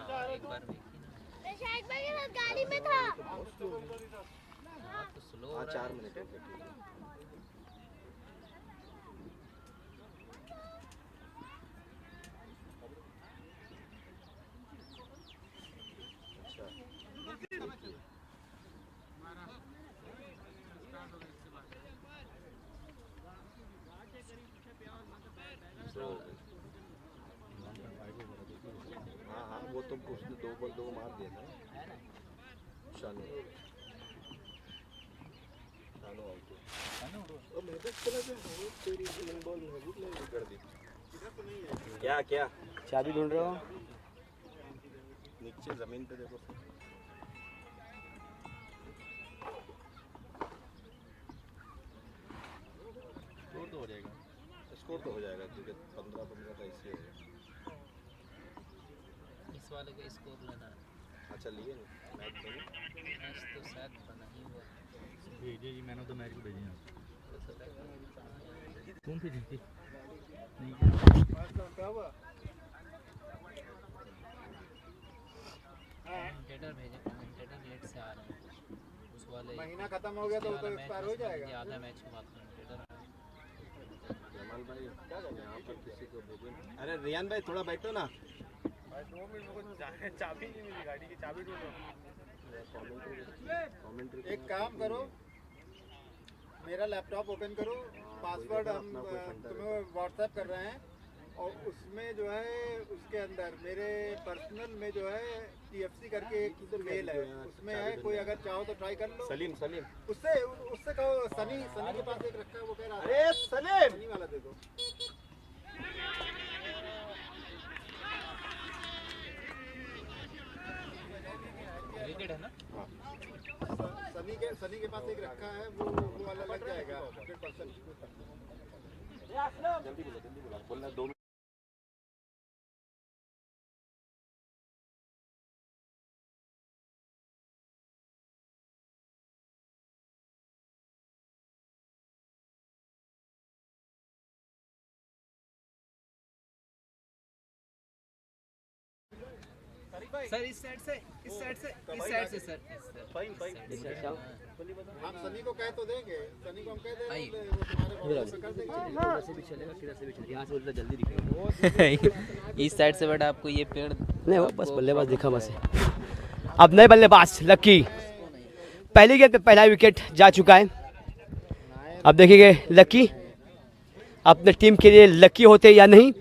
एक बार गाड़ी में था। तो स्लो। हाँ 4 मिनट है, ठीक है। हाँ हाँ, वो तो उसने 2 बॉल 2 मार दिया था शानू आउट। और मेरे को चला गया तेरी 3 बॉल में भी नहीं कर दी। क्या क्या चाबी ढूंढ रहे हो? नीचे जमीन पे देखो। स्कोर तो हो जाएगा क्योंकि 15-15 का ऐसे है। इस वाले का स्कोर लेना है। अच्छा लिए मैच बने, मैच तो शायद बना ही हुआ। भेजिए जी, मैन ऑफ द मैच को भेजिए। कौन सी जीती? कमेंटेटर भेजे, कमेंटेटर लेट से आ रहे हैं। उस वाले महीना खत्म हो गया तो वो तो एक्सपायर हो जाएगा। आधा मैच के बाद कमेंटेटर जमाल भाई क्या कर रहे हैं यहाँ पर? किसी को भेजो। अरे रियान भाई थोड़ा बैठो ना। भाई 2 मिनट को चाबी नहीं मिली, गाड़ी की चाबी ढूंढो। कमेंट्री एक काम करो, मेरा लैपटॉप ओपन करो, पासवर्ड हम तुम्हें व्हाट्सएप कर रहे हैं और उसमें जो है उसके अंदर मेरे पर्सनल में जो है TFC करके एक मेल है, उसमें है, कोई अगर चाहो तो ट्राई कर लो। सलीम उससे कहो, सनी के पास एक रखा है, वो कह रहा है अरे सलीम सनी वाला दे दो। विकेट है ना। सनी के पास एक रखा है, वो वाला लग जाएगा 100%। जल्दी बोला बोलना 2 मिनट। सर इस साइड से सर। हम सनी को कह तो देंगे, सनी को हम कह देंगे, वो तुम्हारे व्हाट्सएप पे कर देंगे। से भी चलेगा, किधर से भी चलेगा। यहाँ से उल्टा जल्दी दिखेगा। इस साइड से बट आपको ये पेड़ नहीं, वो बस बल्लेबाज दिखा बस। अब नए बल्लेबाज लक्की, पहली गेंद पे पहला विकेट जा चुका है। अब देखिए लक्की अपने टीम के लिए लकी होते या नहीं।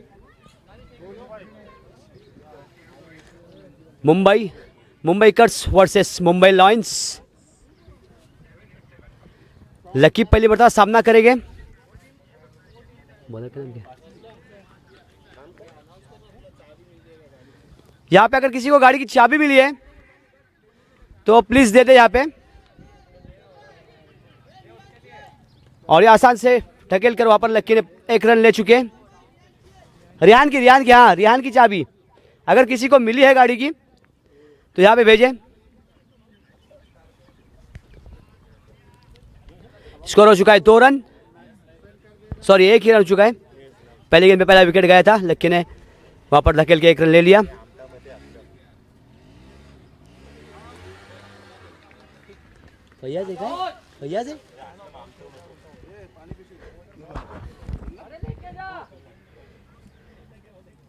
Mumbaikars versus Mumbai lions. Lucky पहली मरतबा सामना करेंगे। यहाँ पे अगर किसी को गाड़ी की चाबी मिली है तो प्लीज दे दे यहाँ पे। और ये आसान से ढकेल कर वहां पर लक्की ने 1 रन ले चुके हैं। रियान की चाबी अगर किसी को मिली है गाड़ी की तो यहाँ पे भेजें। स्कोर हो चुका है 2 रन, सॉरी 1 ही रन हो चुका है। पहले गेंद में पहला विकेट गया था, लक्की ने वहां पर धकेल के 1 रन ले लिया। भैया देखा, भैया से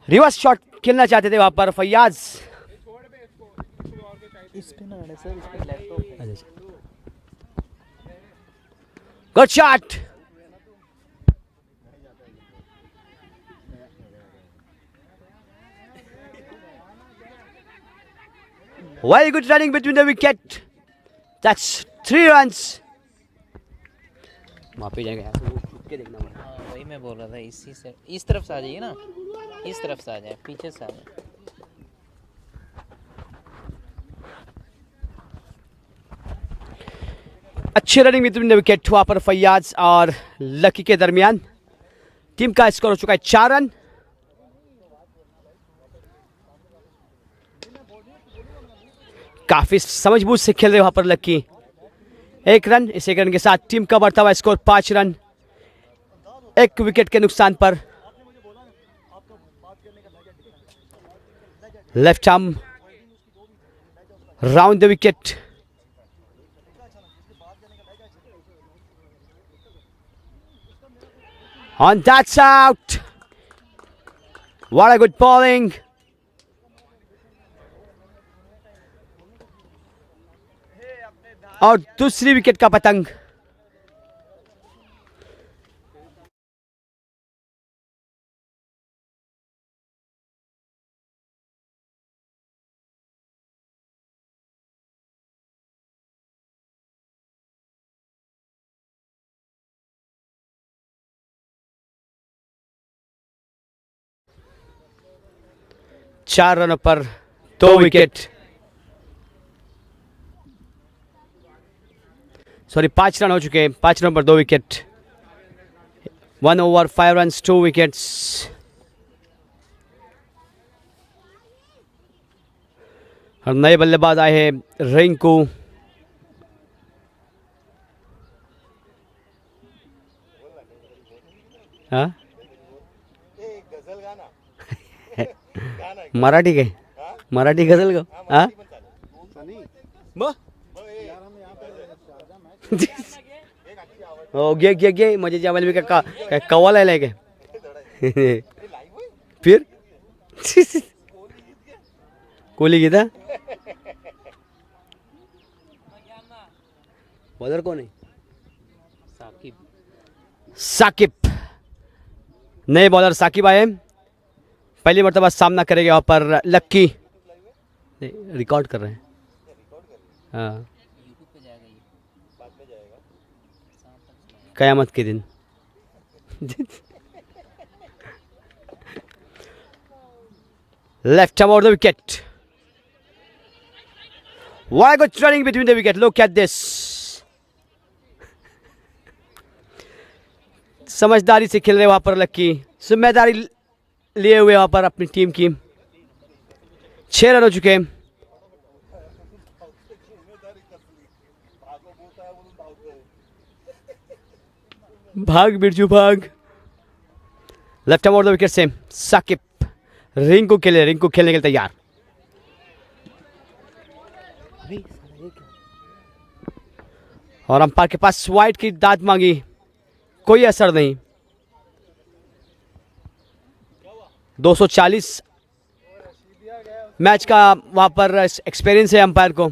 रिवर्स शॉट खेलना चाहते थे वहां पर फैयाज। इस पे ना है सर, इस पे लैपटॉप है। Good shot. Very good running between the wicket. That's 3 runs. वहाँ पे जाएगा, छुप के देखना पड़ेगा। हाँ वही मैं बोल रहा था, इसी से इस तरफ से आ जाइए ना, इस तरफ से आ जाए, पीछे से आ जाए। अच्छी रनिंग बिटवीन द विकेट वहाँ पर फैयाज और लकी के दरमियान। टीम का स्कोर हो चुका है 4 रन। काफी समझबूझ से खेल रहे वहां पर लक्की। 1 रन, इस 1 रन के साथ टीम का बढ़ता हुआ स्कोर 5 रन, 1 विकेट के नुकसान पर। Left arm round the wicket. And that's out. What a good bowling. और दूसरी विकेट का पतंग. चार रनों पर 2 विकेट. सॉरी 5 रन हो चुके हैं. 5 रन पर 2 विकेट. 1 over 5 runs 2 wickets. और नए बल्लेबाज आए हैं रिंकू. हाँ मराठी के मराठी गजल का. हाँ हो घे म्हणजे जेवायला मी काय कवाल आहे काय फिर कोहली गीता बॉलर कौन है? साकिब. नए बॉलर साकिब आए. पहली मरतबा सामना करेंगे वहाँ पर लक्की. रिकॉर्ड कर रहे हैं. हाँ कयामत के दिन. Left about the wicket. What a good running between the wicket. Look at this. समझदारी से खेल रहे वहां पर लक्की. जिम्मेदारी लिए हुए वहां पर अपनी टीम की. 6 रन हो चुके हैं. भाग बिरजू भाग. लेफ्ट अबाउट द विकेट से साकिब. रिंकू खेलने के लिए तैयार. और अंपायर के पास वाइड की दाद मांगी. कोई असर नहीं. 240 मैच का वहां पर एक्सपीरियंस है अंपायर को.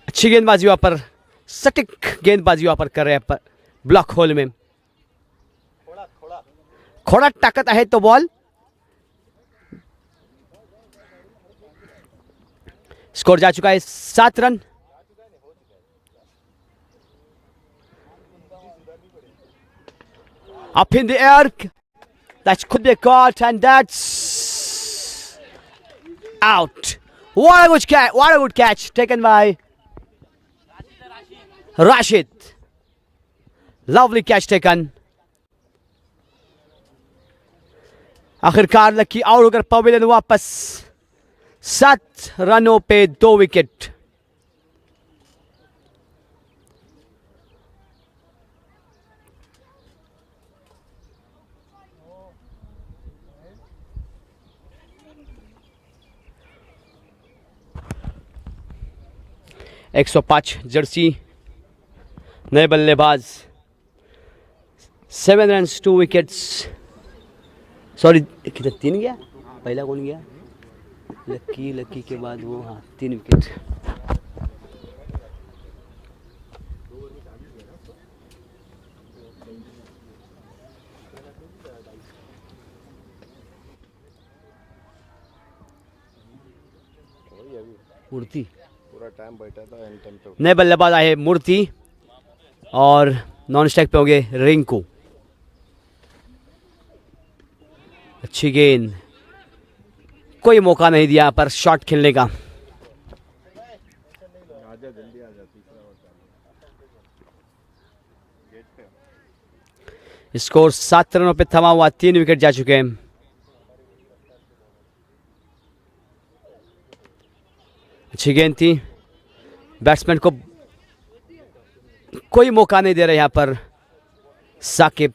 अच्छी गेंदबाजी वहां पर. सटीक गेंदबाजी वहां पर कर रहे हैं ब्लॉक होल में. थोड़ा ताकत है तो बॉल. स्कोर जा चुका है 7 run. Up in the air. That could be caught and that's out. What a good catch taken by Rashid. Lovely catch taken. आखिरकार लकी आउट होकर पवेलियन वापस. 7 रनों पे 2 विकेट. एक 105 जर्सी. नए बल्लेबाज. 7 रन्स 2 विकेट्स. सॉरी कितना 3 गया. पहला कौन गया? लक्की के बाद वो. हाँ 3 विकेट. मूर्ति पूरा टाइम बैठा था एंड टाइम पे. नए बल्लेबाज आए मूर्ति और नॉन स्ट्राइक पे होंगे रिंकू. अच्छी गेंद. कोई मौका नहीं दिया पर शॉट खेलने का. स्कोर 7 रनों पे थमा हुआ. 3 विकेट जा चुके हैं. अच्छी गेंद थी. बैट्समैन को कोई मौका नहीं दे रहे यहां पर साकिब.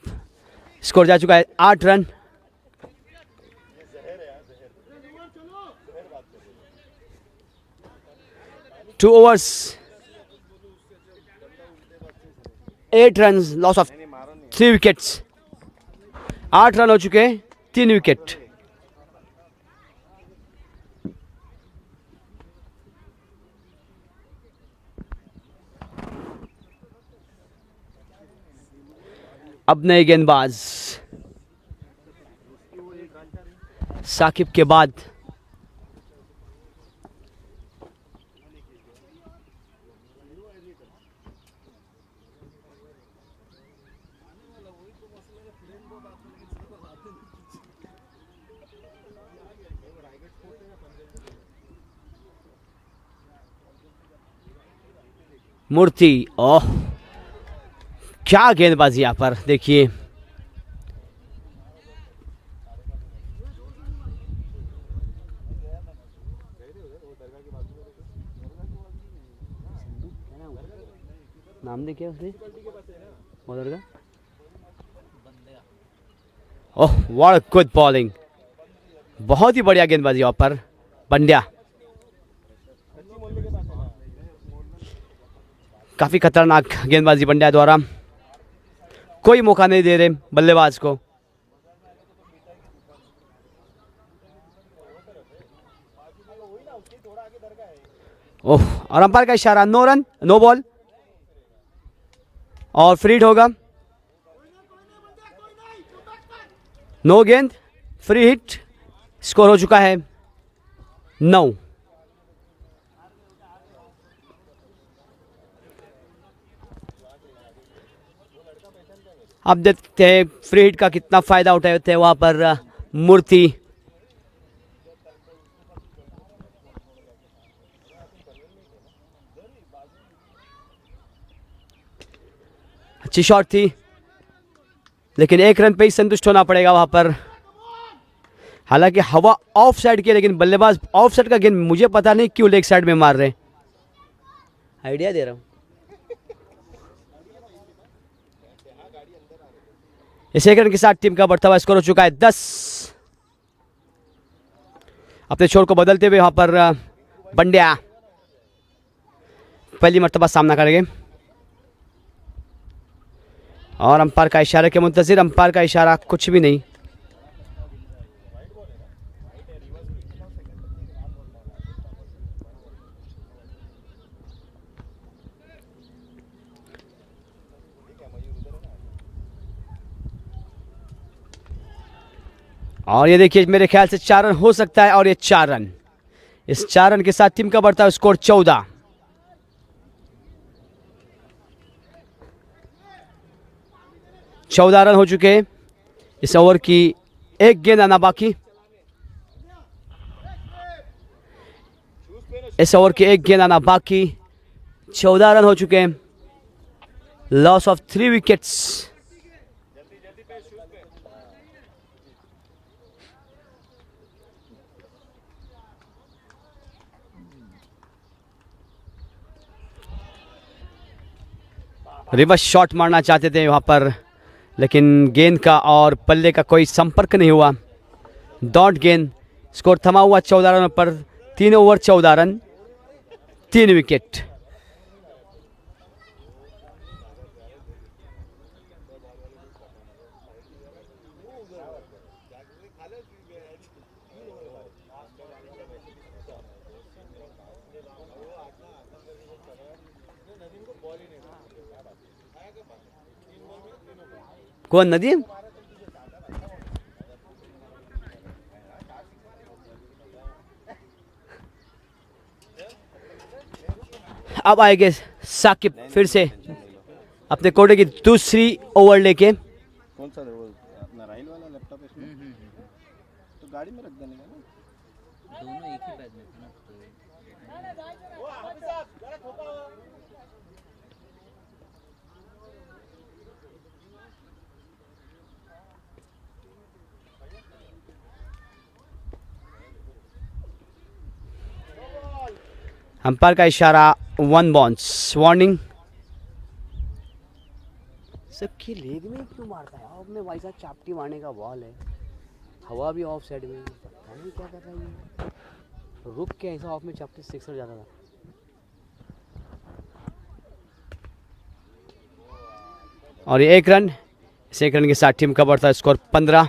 स्कोर जा चुका है 8 run. 2 overs, 8 runs, loss of 3 wickets। 8 run हो चुके हैं, 3 विकेट। अब नए गेंदबाज साकिब के बाद मूर्ति। ओह, क्या गेंदबाजी यहाँ पर देखिए। नाम देखिए उसने उधर का। ओह, व्हाट गुड बॉलिंग, बहुत ही बढ़िया गेंदबाजी यहाँ पर पंड्या। काफी खतरनाक गेंदबाजी पंड्या द्वारा, कोई मौका नहीं दे रहे बल्लेबाज को। ओह, और अंपायर का इशारा, नो रन, नो बॉल और फ्री हिट होगा। नो गेंद, फ्री हिट। स्कोर हो चुका है 9। अब देखते हैं फ्री हिट का कितना फायदा उठाते हैं वहां पर मूर्ति। अच्छी शॉट थी, लेकिन 1 रन पे ही संतुष्ट होना पड़ेगा वहां पर। हालांकि हवा ऑफ साइड की, लेकिन बल्लेबाज ऑफ साइड का गेंद मुझे पता नहीं क्यों लेग साइड में मार रहे हैं। आइडिया दे रहा हूं। इस 1 रन के साथ टीम का बढ़ता हुआ स्कोर हो चुका है 10। अपने छोर को बदलते हुए वहां पर पंड्या पहली मर्तबा सामना करेंगे और अंपायर का इशारे के मुंतजिर। अंपायर का इशारा कुछ भी नहीं। और ये देखिए, मेरे ख्याल से 4 रन हो सकता है और ये 4 रन। इस 4 रन के साथ टीम का बढ़ता है स्कोर 14। 14 रन हो चुके हैं। इस ओवर की 1 गेंद आना बाकी। इस ओवर की 1 गेंद आना बाकी। 14 रन हो चुके हैं। Loss of 3 wickets. Reverse shot मारना चाहते थे वहां पर, लेकिन गेंद का और पल्ले का कोई संपर्क नहीं हुआ। डॉट गेंद। स्कोर थमा हुआ 14 रन पर। 3 ओवर 14 रन, 3 विकेट। कौन नदीम? अब आएंगे साकिब फिर से अपने कोटे की दूसरी ओवर लेके। कौन सा वो अपना राइल वाला लैपटॉप है इसमें? तो गाड़ी में रख देने का ना। दोनों एक ही बैग में थे ना। अंपायर का इशारा 1 बाउंस वार्निंग। सबकी लेग में क्यों मारता है? अब में भाई साहब चापटी मारने का बॉल है, हवा भी ऑफ साइड में, पता नहीं क्या कर रहा है ये। रुक के ऐसा ऑफ में चापटी सिक्सर जाता था। और ये 1 रन, इस 1 रन के साथ टीम का बढ़ता score 15।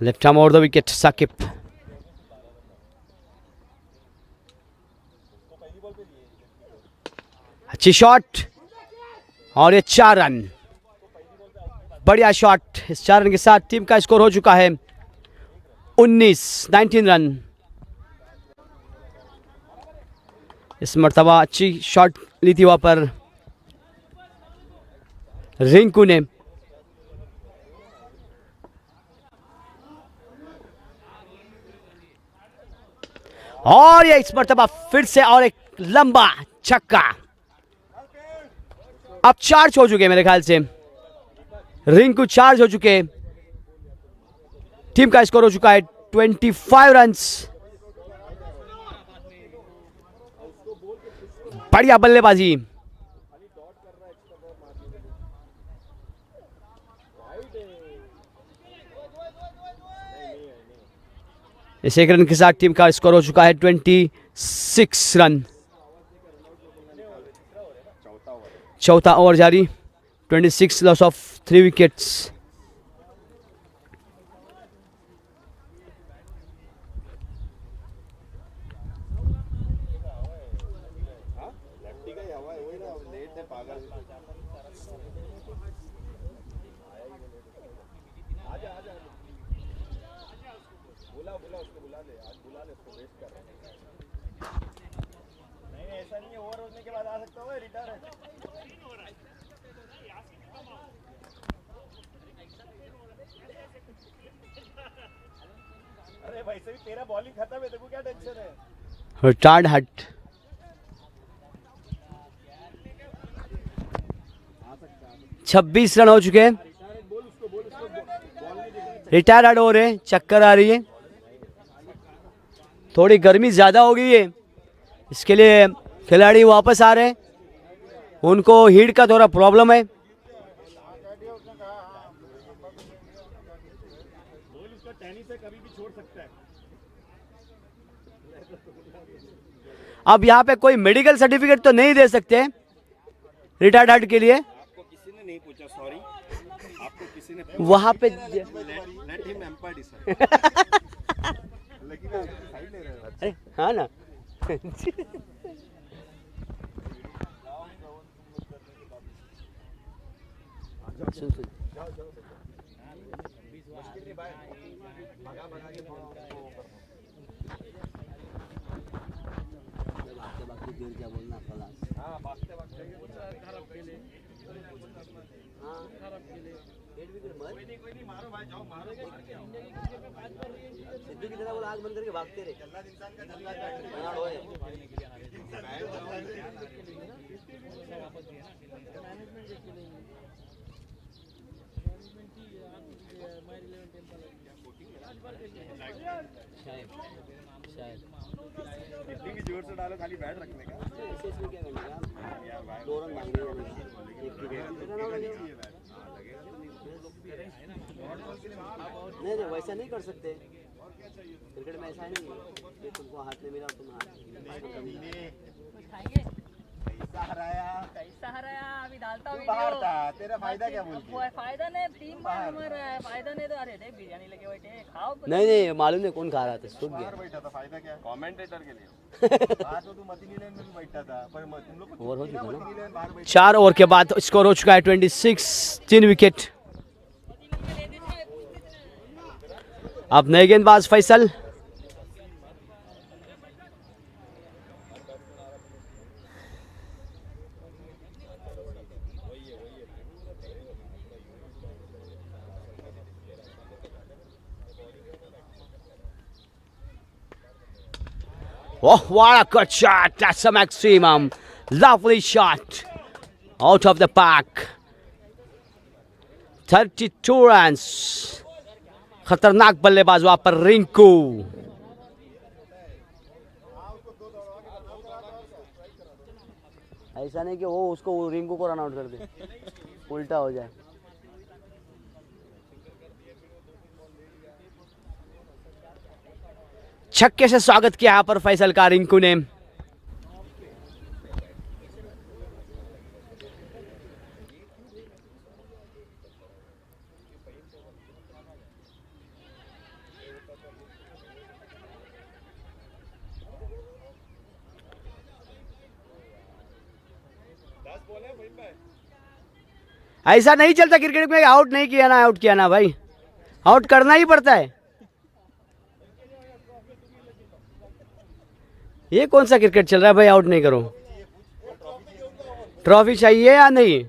Left arm over the wicket Saqib. अच्छी शॉट और ये 4 रन, बढ़िया शॉट। इस 4 रन के साथ टीम का स्कोर हो चुका है 19 रन। इस मर्तबा अच्छी शॉट ली थी वहां पर रिंकू ने। और ये इस मर्तबा फिर से और एक लंबा छक्का। अब चार्ज हो चुके मेरे ख्याल से, रिंकू चार्ज हो चुके। टीम का स्कोर हो चुका है 25 रन्स। बढ़िया बल्लेबाजी। इस 1 रन के साथ टीम का स्कोर हो चुका है 26 रन। चौथा ओवर जारी, 26 लॉस ऑफ 3 विकेट्स। वैसे भी तेरा बॉलिंग खत्म है, देखो क्या टेंशन है। रिटायर्ड हट। छब्बीस रन हो चुके हैं। रिटायर हट हो रहे, चक्कर आ रही है, थोड़ी गर्मी ज्यादा हो गई है, इसके लिए खिलाड़ी वापस आ रहे हैं। उनको हीट का थोड़ा प्रॉब्लम है। अब यहाँ पे कोई मेडिकल सर्टिफिकेट तो नहीं दे सकते रिटायर्ड हट के लिए। आपको किसी ने नहीं पूछा, सॉरी। आपको किसी ने वहां पे लेट हिम एम्पर डिसाइड। लेकिन आप साइड ले रहे हो। अरे हाँ ना। सुन सुन क्या बोलना सिद्धू की तरह बोला, आग बंद करके भागते रहे। इतनी भी जोर से डालो, खाली बैट रखने का। क्या करने का, 2 रन मांगे नहीं नहीं, वैसा नहीं कर सकते। क्रिकेट में ऐसा नहीं है, तुमको हाथ में मिला तुम हाथ कैसा हराया अभी डालता हूँ बाहर था, तेरा फायदा क्या बोल वीडियो। फायदा नहीं, टीम बाहर मर रहा है। फायदा नहीं तो अरे देख बिरयानी लेके बैठे खाओ। नहीं नहीं, मालूम नहीं कौन खा रहा था, सूख गया। बैठा था, फायदा क्या? कमेंटेटर के लिए। आज तो तू मतीनी लाइन में भी बैठा था, पर तुम लोग ओवर हो चुका मतीनी लाइन बाहर ना। 4 ओवर के बाद स्कोर हो चुका है 26, 3 विकेट। अब नए गेंदबाज Faisal. Oh, what a good shot. That's a maximum. Lovely shot. Out of the park. 32 run. खतरनाक बल्लेबाज वहां पर रिंकू। ऐसा नहीं कि वो उसको रिंकू को रन आउट कर दे, उल्टा हो जाए। छक्के से स्वागत किया यहाँ पर फैसल का रिंकू ने। ऐसा नहीं चलता क्रिकेट में, आउट नहीं किया ना, आउट किया ना भाई, आउट करना ही पड़ता है। ये कौन सा क्रिकेट चल रहा है भाई, आउट नहीं करो। ट्रॉफी चाहिए या नहीं?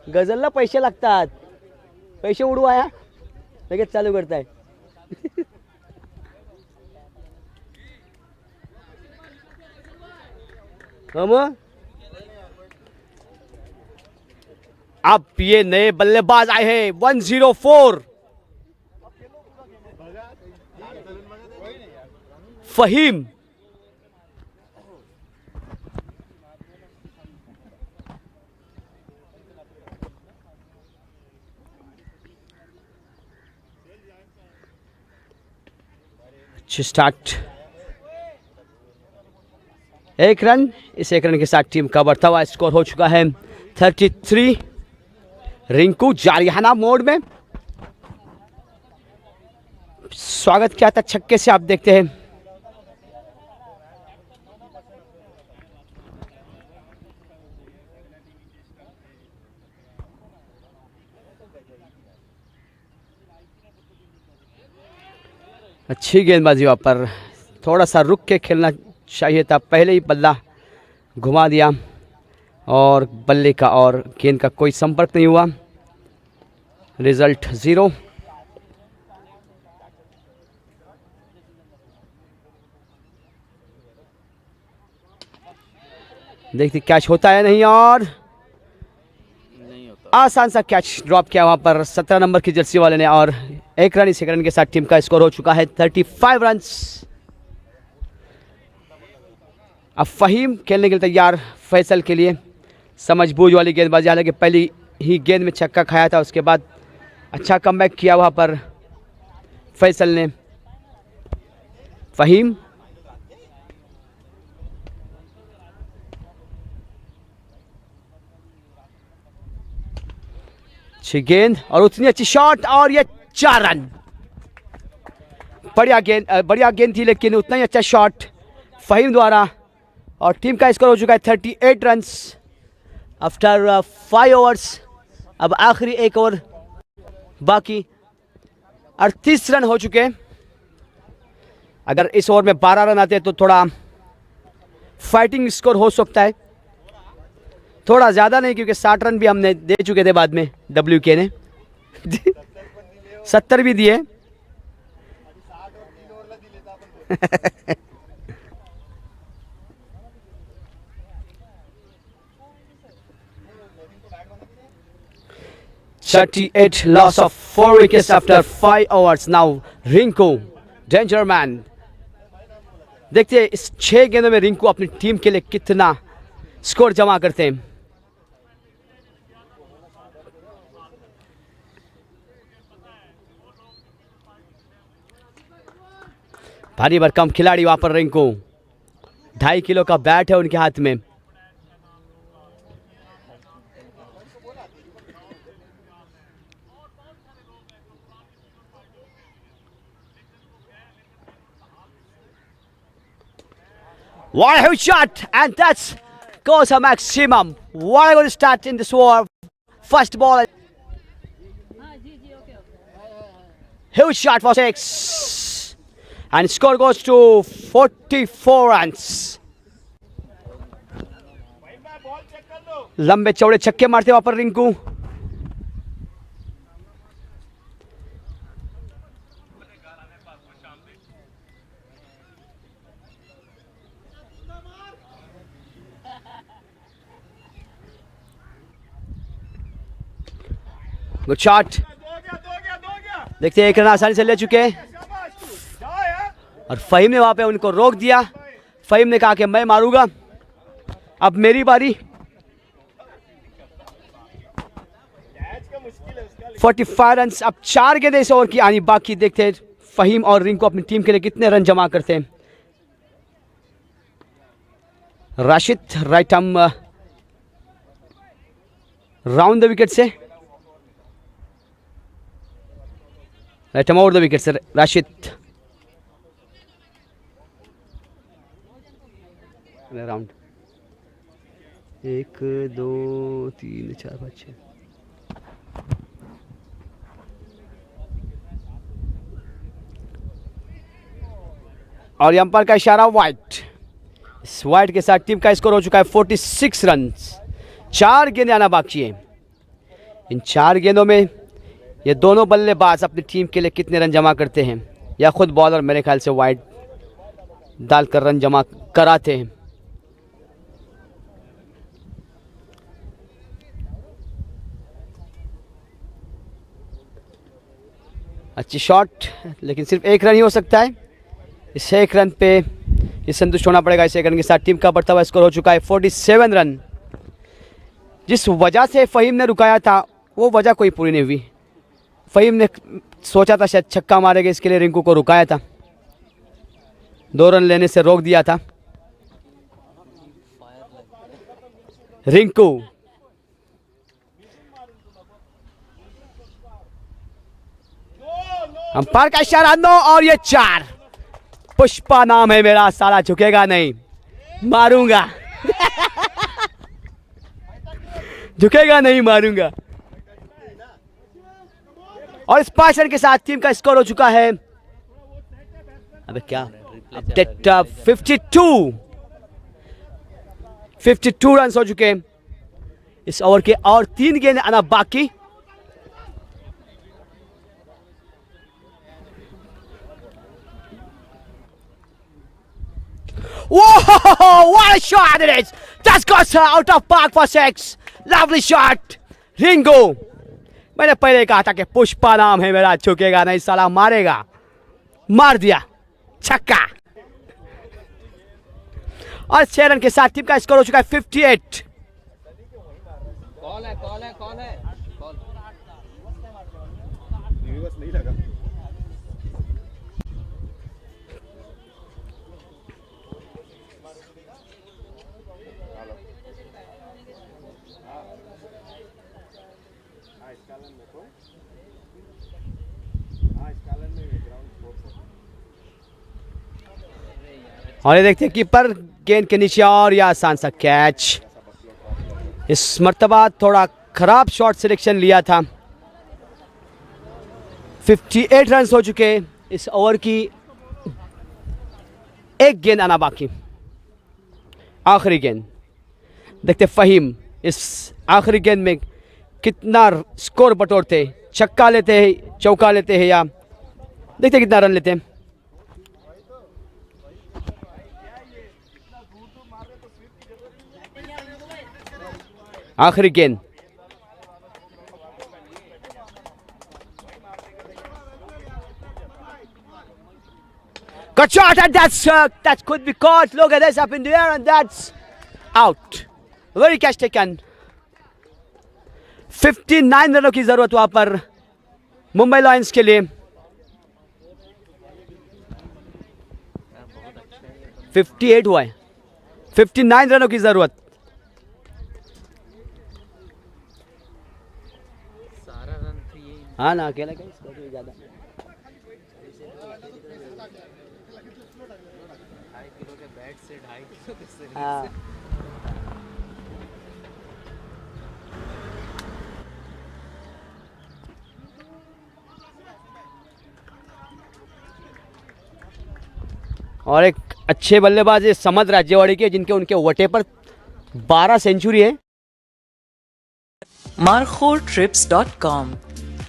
गझलला पैसे लागतात, पैसे उडवाया लगेच चालू करताय। हम अब ये नए बल्लेबाज आए हैं 104 फहीम। अच्छी स्टार्ट, 1 रन। इस 1 रन के साथ टीम का बढ़ता हुआ स्कोर हो चुका है 33। रिंकू जारिहाना मोड में स्वागत किया था छक्के से, आप देखते हैं। अच्छी गेंदबाजी वहां पर, थोड़ा सा रुक के खेलना चाहिए था, पहले ही बल्ला घुमा दिया और बल्ले का और गेंद का कोई संपर्क नहीं हुआ। रिजल्ट 0। देखते कैच होता है नहीं, और आसान सा कैच ड्रॉप किया वहां पर 17 नंबर की जर्सी वाले ने, और 1 रन। इस 1 रन के साथ टीम का स्कोर हो चुका है 35 रन। अब फहीम खेलने के लिए तैयार फैसल के लिए। समझबूझ वाली गेंदबाजी, हालांकि पहली ही गेंद में छक्का खाया था, उसके बाद अच्छा कमबैक किया वहां पर फैसल ने। फहीम अच्छी गेंद और उतनी अच्छी शॉट, और ये 4 रन। बढ़िया गेंद थी, लेकिन उतना ही अच्छा शॉट फहीम द्वारा, और टीम का स्कोर हो चुका है 38 रन आफ्टर 5 ओवर्स। अब आखिरी 1 ओवर बाकी, 38 रन हो चुके। अगर इस ओवर में 12 रन आते तो थोड़ा फाइटिंग स्कोर हो सकता है, थोड़ा ज़्यादा नहीं, क्योंकि 60 रन भी हमने दे चुके थे बाद में, WK ने 70 भी दिए। $38 loss of 4 wickets after 5 overs. Now Rinku danger man. देखते हैं इस 6 गेंदों में रिंकू अपनी टीम के लिए कितना स्कोर जमा करते हैं। भारी भरकम खिलाड़ी वहां पर रिंकू, 2.5 किलो का बैट है उनके हाथ में। What a huge shot, and that's goes a maximum. What a good start in this war. First ball. Huge shot for 6. And score goes to 44 runs. लंबे चौड़े छक्के मारते वहां पर रिंकू। Good shot. देखते हैं एक रन आसानी से ले चुके हैं और फहीम ने वहां पे उनको रोक दिया। फहीम ने कहा कि मैं मारूंगा, अब मेरी बारी। 45 रन, अब 4 गेंदें इस ओवर की आनी बाकी। देखते हैं फहीम और रिंकू अपनी टीम के लिए कितने रन जमा करते हैं। Rashid right arm round the wicket से, right arm over the wicket से राशिद। राउंड 1 2 3 4 5 6। और अंपायर का इशारा वाइट। इस वाइट के साथ टीम का स्कोर हो चुका है 46 रन। 4 गेंदें आना बाकी है। इन 4 गेंदों में ये दोनों बल्लेबाज अपनी टीम के लिए कितने रन जमा करते हैं, या खुद बॉलर मेरे ख्याल से वाइट डालकर रन जमा कराते हैं। अच्छी शॉट, लेकिन सिर्फ 1 रन ही हो सकता है। इस 1 रन पे ये संतुष्ट होना पड़ेगा। इस 1 रन के साथ टीम का बढ़ता हुआ स्कोर हो चुका है 47 रन। जिस वजह से फहीम ने रुकाया था वो वजह कोई पूरी नहीं हुई। फहीम ने सोचा था शायद छक्का मारेगा, इसके लिए रिंकू को रुकाया था, 2 रन लेने से रोक दिया था। रिंकू अंपायर का इशारा नो, और ये 4। पुष्पा नाम है मेरा, साला झुकेगा नहीं, मारूंगा। झुकेगा नहीं, मारूंगा। और इस 5 रन के साथ टीम का स्कोर हो चुका है, अबे क्या अपडेट, 52 रन हो चुके हैं इस ओवर के, और 3 गेंद आना बाकी। Whoa! What a shot it is! That goes out of park for 6. Lovely shot. Ringo. मैंने पहले कहा था कि पुष्पा नाम है मेरा, झुकेगा नहीं, साला मारेगा। मार दिया, छक्का। और 6 रन के साथ टीम का स्कोर हो चुका है 58। कॉल है, कॉल है, कॉल है, कॉल। नहीं लगा। और ये देखते हैं कीपर गेंद के नीचे, और यह आसान सा कैच। इस मर्तबा थोड़ा खराब शॉट सिलेक्शन लिया था। 58 रन हो चुके इस ओवर की, 1 गेंद आना बाकी, आखिरी गेंद। देखते फहीम इस आखिरी गेंद में कितना स्कोर बटोरते, छक्का लेते हैं, चौका लेते हैं, या देखते कितना रन लेते हैं। आखिरी गेंद, good shot, and that could be caught. Look at this, up in the air, and that's out. Very catch taken. 59 रनों की जरूरत वहां पर मुंबई लॉयंस के लिए। 58 हुआ है, 59 रनों की जरूरत। सारा रन तो ये हाँ ना, अकेला क्या इसका तो ज्यादा। 2.5 किलो के बैट से 2.5 किलो के शरीर हाँ। से। और एक अच्छे बल्लेबाज समद राज्यवाड़ी के, जिनके उनके वटे पर 12 सेंचुरी है। markhotrips.com।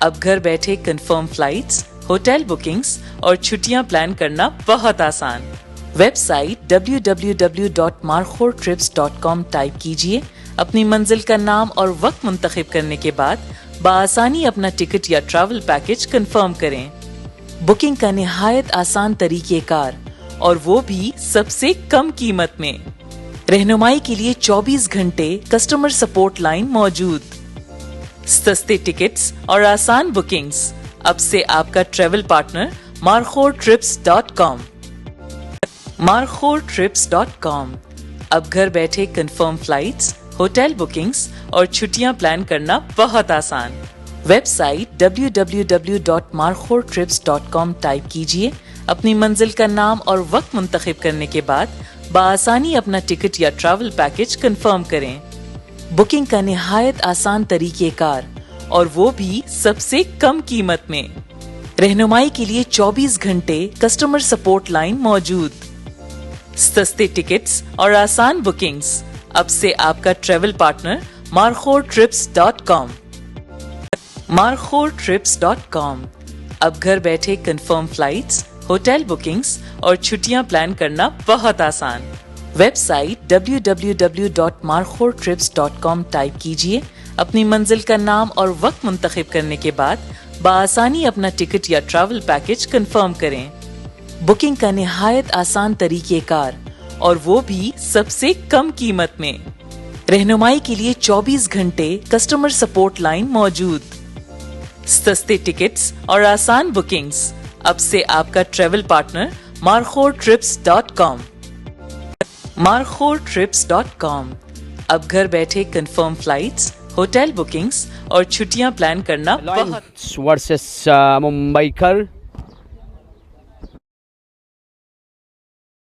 अब घर बैठे कंफर्म फ्लाइट्स, होटल बुकिंग्स और छुट्टियां प्लान करना बहुत आसान। वेबसाइट www.markhotrips.com टाइप कीजिए, अपनी मंजिल का नाम और वक्त मुंतखब करने के बाद बआसानी अपना टिकट या ट्रैवल पैकेज कंफर्म करें। बुकिंग का निहायत आसान तरीकेकार और वो भी सबसे कम कीमत में। रहनुमाई के लिए 24 घंटे कस्टमर सपोर्ट लाइन मौजूद। सस्ते टिकट्स और आसान बुकिंग्स, अब से आपका ट्रैवल पार्टनर markhotrips.com। markhotrips.com। अब घर बैठे कंफर्म फ्लाइट्स, होटल बुकिंग्स और छुट्टियां प्लान करना बहुत आसान। वेबसाइट www.markhotrips.com टाइप कीजिए। अपनी मंजिल का नाम और वक्त मुंतखब करने के बाद बआसानी अपना टिकट या ट्रैवल पैकेज कंफर्म करें। बुकिंग का निहायत आसान तरीकेकार और वो भी सबसे कम कीमत में। रहनुमाई के लिए 24 घंटे कस्टमर सपोर्ट लाइन मौजूद। सस्ते टिकट्स और आसान बुकिंग्स, अब से आपका ट्रैवल पार्टनर markhotrips.com। markhotrips.com। अब घर बैठे कंफर्म फ्लाइट्स, होटल बुकिंग्स और छुट्टियां प्लान करना बहुत आसान। वेबसाइट www.markhotrips.com टाइप कीजिए। अपनी मंजिल का नाम और वक्त मुंतखब करने के बाद बआसानी अपना टिकट या ट्रैवल पैकेज कंफर्म करें। बुकिंग का निहायत आसान तरीकेकार और वो भी सबसे कम कीमत में। रहनुमाई के लिए 24 घंटे कस्टमर सपोर्ट लाइन मौजूद। सस्ते टिकट्स और आसान बुकिंग्स, अब से आपका ट्रैवल पार्टनर markhotrips.com। markhotrips.com। अब घर बैठे कंफर्म फ्लाइट्स, होटल बुकिंग्स और छुट्टियां प्लान करना बहुत। Lions versus Mumbaikar.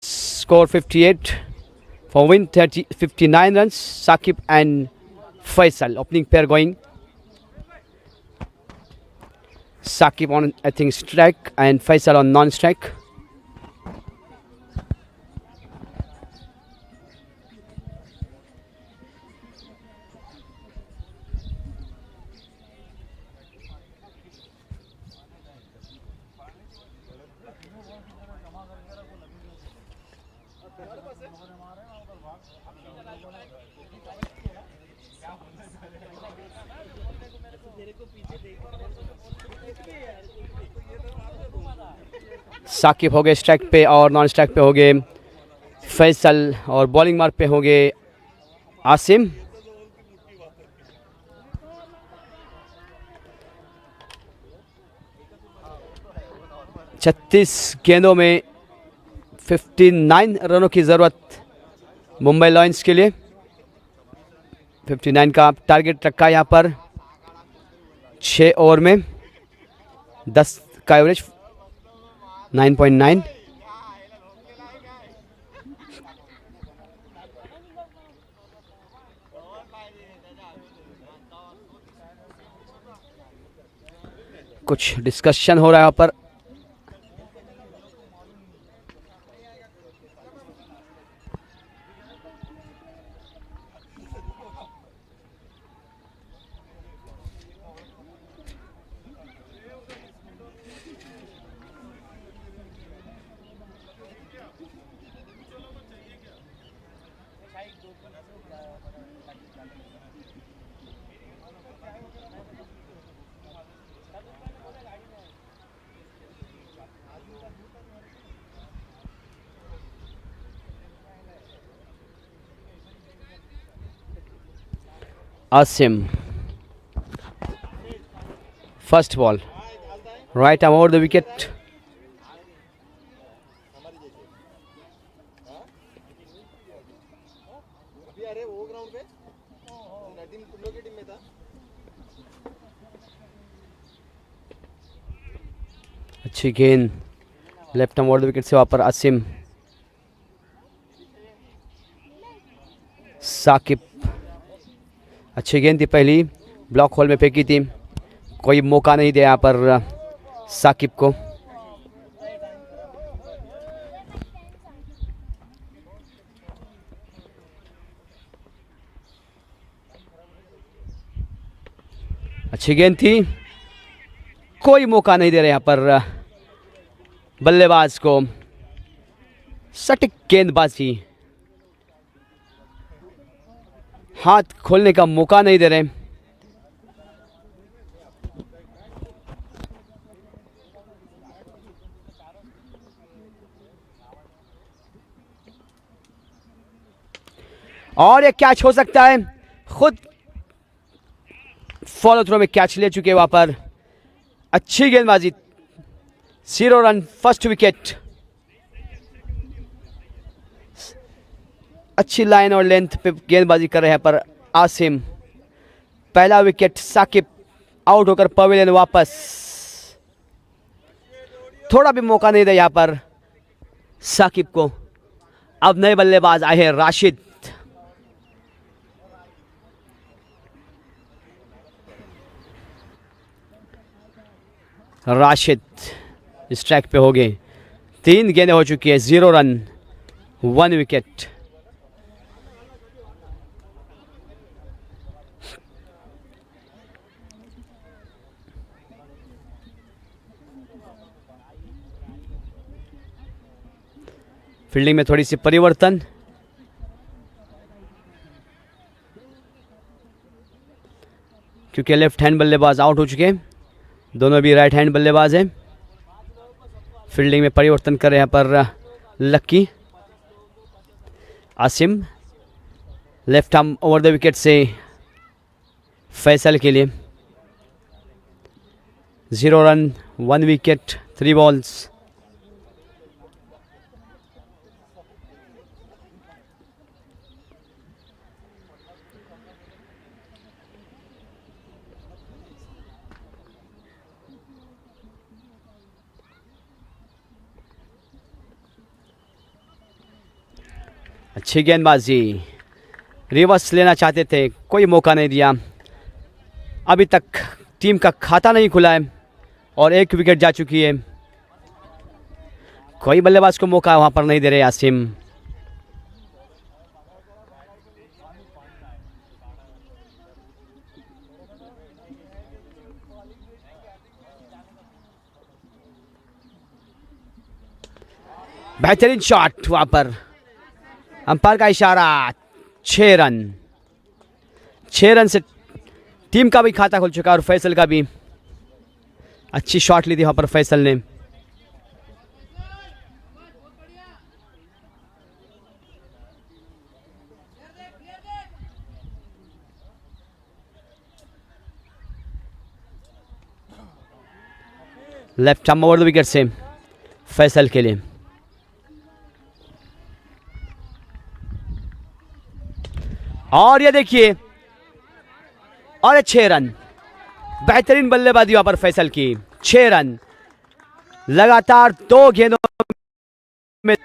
Score 58 for win 59 runs. Saqib and Faisal opening pair going. Saqib on I think strike and Faisal on non-strike. Saqib हो गए strike पे और नॉन स्ट्राइक पे हो गए फैसल और बॉलिंग मार्क पे हो गए आसिम। छत्तीस गेंदों में 59 रनों की ज़रूरत मुंबई लायंस के लिए। 59 का टारगेट रखा है यहाँ पर। 6 ओवर में 10 का एवरेज 9.9। कुछ डिस्कशन हो रहा है यहाँ पर। Asim, first ball, right arm over the wicket. अच्छी गेंद left arm over the wicket से वहाँ पर आसिम। साकिब अच्छी गेंद थी, पहली ब्लॉक होल में फेंकी थी, कोई मौका नहीं दिया यहाँ पर साकिब को। अच्छी गेंद थी, कोई मौका नहीं दे रहे यहाँ पर बल्लेबाज को। सटीक गेंदबाजी, हाथ खोलने का मौका नहीं दे रहे। और ये कैच हो सकता है, खुद फॉलो थ्रो में कैच ले चुके वहां पर। अच्छी गेंदबाजी, 0 रन, फर्स्ट विकेट। अच्छी लाइन और लेंथ पे गेंदबाजी कर रहे हैं पर आसिम। पहला विकेट, साकिब आउट होकर पवेलियन वापस। थोड़ा भी मौका नहीं दे यहां पर साकिब को। अब नए बल्लेबाज आए हैं राशिद। राशिद स्ट्राइक पे हो गए। 3 गेंदें हो चुकी है, 0 रन, 1 विकेट। फील्डिंग में थोड़ी सी परिवर्तन। क्योंकि लेफ्ट हैंड बल्लेबाज आउट हो चुके हैं, दोनों भी राइट हैंड बल्लेबाज हैं। फील्डिंग में परिवर्तन कर रहे हैं पर lucky. Asim left arm over the wicket से फैसल के लिए। 0 रन, 1 विकेट, 3 बॉल्स। अच्छी गेंदबाजी, रिवर्स लेना चाहते थे, कोई मौका नहीं दिया। अभी तक टीम का खाता नहीं खुला है और 1 विकेट जा चुकी है। कोई बल्लेबाज को मौका वहां पर नहीं दे रहे आसिम। बेहतरीन शॉट वहां पर, अंपायर का इशारा। 6 रन, 6 रन से टीम का भी खाता खुल चुका और फैसल का भी। अच्छी शॉट ली थी वहां पर फैसल ने। Left arm over the wicket से फैसल के लिए। और ये देखिए, और 6 रन। बेहतरीन बल्लेबाजी वहां पर फैसल की। 6 रन लगातार 2 गेंदों में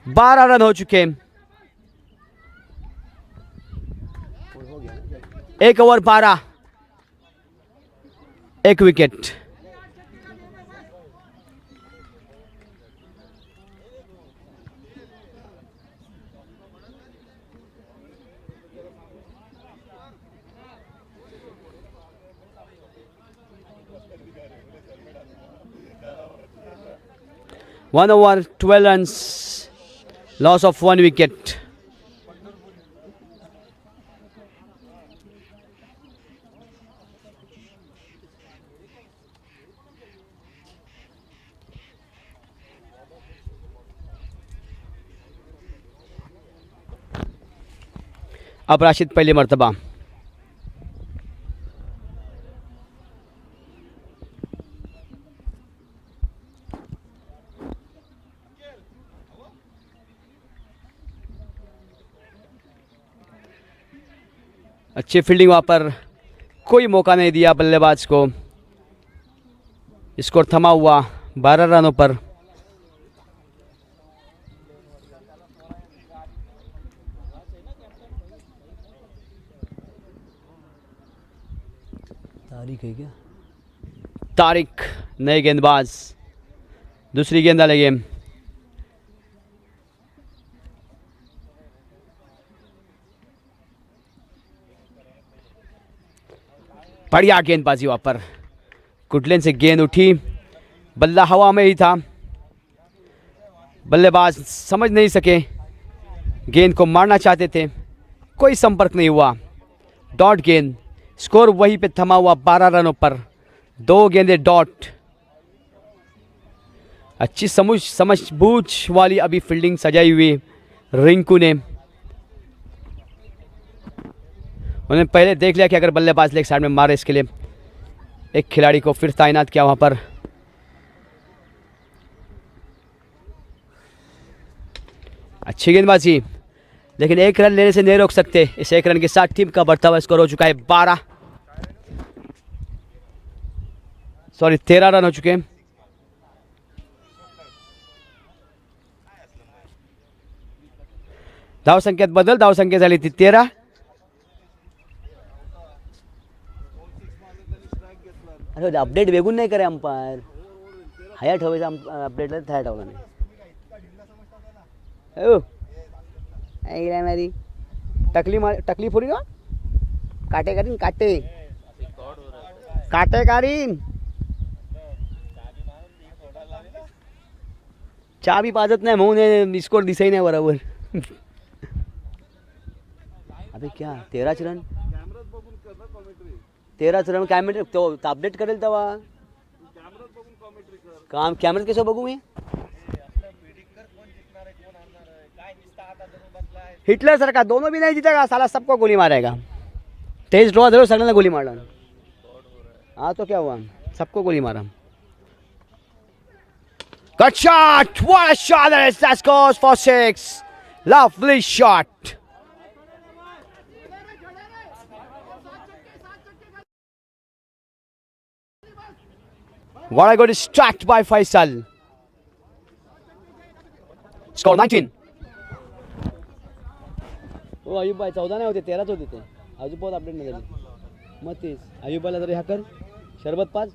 12 रन हो चुके। 1 over 12, 1 wicket. One over 12 runs, loss of 1 wicket. अब राशिद पहली मर्तबा। अच्छी फील्डिंग वहां पर, कोई मौका नहीं दिया बल्लेबाज को। स्कोर थमा हुआ 12 रनों पर। तारिक है क्या? तारिक नए गेंदबाज, दूसरी गेंद डालेंगे। बढ़िया गेंदबाजी वहां पर, कुटलेन से गेंद उठी, बल्ला हवा में ही था, बल्लेबाज समझ नहीं सके, गेंद को मारना चाहते थे, कोई संपर्क नहीं हुआ। डॉट गेंद, स्कोर वहीं पे थमा हुआ 12 रनों पर, 2 गेंदें डॉट। अच्छी समझ बूझ वाली अभी फील्डिंग सजाई हुई रिंकू ने। उन्होंने पहले देख लिया कि अगर बल्लेबाज लेग साइड में मारे, इसके लिए एक खिलाड़ी को फिर तैनात किया वहाँ पर। अच्छी गेंदबाजी, लेकिन एक रन लेने से नहीं रोक सकते। इस एक रन के साथ टीम का बढ़ता हुआ स्कोर हो चुका है 13 रन हो चुके हैं। धाव संकेत बदल, धाव संख्या झाली ती 13। अरे अपडेट वेगून नाही करे अंपायर, हाया ठेवायचा अपडेट थाया ठेवला नाही। मारी टकली फोड़ी ना, काटे करीन, काटे करीन। चहा भी पाजत नाही म्हणून स्कोर दिसाई नाही बरोबर। अबे क्या 13 रन, 13 रन कॅमेरे तो अपडेट करेल तेव्हा। काम कॅमेऱ्यात कसं बघू मी? हिटलर सारखा दोनों भी नहीं जीतेगा साला, सबको गोली मारेगा। तेज ड्रॉ जरूर सगळ्यांना गोली मारला। हाँ तो क्या हुआ, सबको गोली मारा। Good shot! What a shot that is! That scores for 6. Lovely shot. What a good start by Faisal. Score 19. ओ अयुब भाई 14 नाही होते, 13च होते ते। अजून बहुत अपडेट नाही झाली। मग 30 अयुब भाईला जरी हाकर, शरबत 5,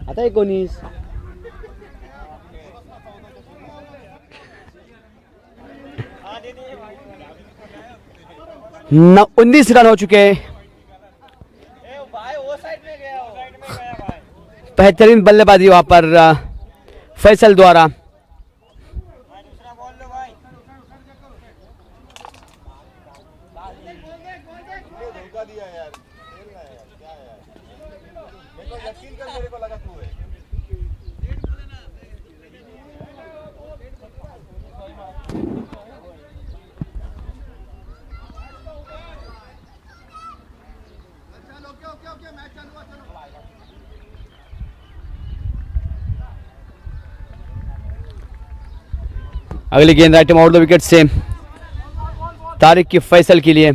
आता 19। 19 रन हो चुके हैं। बेहतरीन बल्लेबाजी वहां पर फैसल द्वारा। अगली गेंद राइट आउट द विकेट से तारिक की फैसल के लिए।